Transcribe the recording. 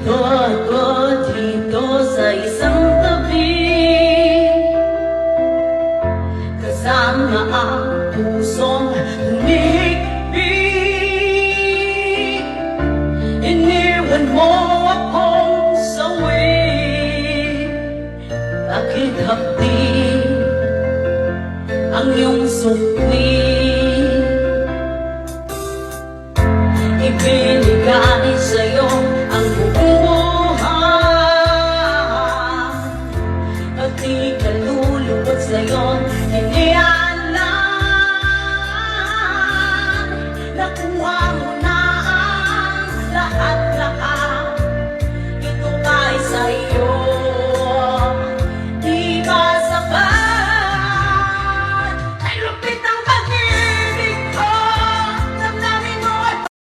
Narito ako dito sa isang tabi, kasama ang pusong humihigpit. Iniwan mo akong sawi, bakit hapdi ang iyong sukli?